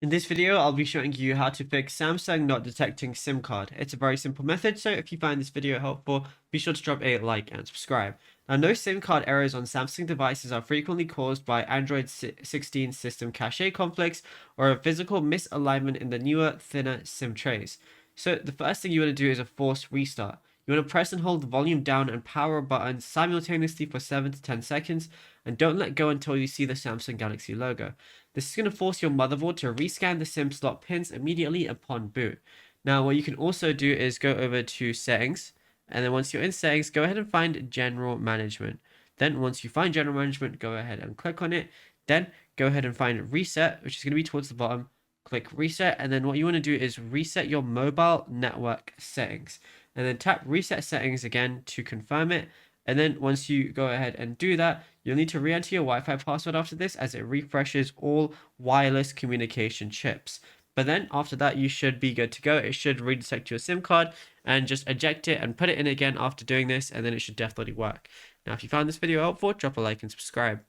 In this video, I'll be showing you how to fix Samsung not detecting SIM card. It's a very simple method, so if you find this video helpful, be sure to drop a like and subscribe. Now, no SIM card errors on Samsung devices are frequently caused by Android 16 system cache conflicts or a physical misalignment in the newer, thinner SIM trays. So the first thing you want to do is a forced restart. You want to press and hold the volume down and power buttons simultaneously for 7 to 10 seconds, and don't let go until you see the Samsung Galaxy logo. This is going to force your motherboard to rescan the SIM slot pins immediately upon boot. Now, what you can also do is go over to settings, and then once you're in settings, go ahead and find general management. Then once you find general management, go ahead and click on it. Then go ahead and find reset, which is going to be towards the bottom. Click reset, and then what you want to do is reset your mobile network settings, and then tap reset settings again to confirm it. And then once you go ahead and do that, you'll need to re-enter your Wi-Fi password after this, as it refreshes all wireless communication chips. But then after that, you should be good to go. It should redetect your SIM card, and just eject it and put it in again after doing this, and then it should definitely work. Now, if you found this video helpful, drop a like and subscribe.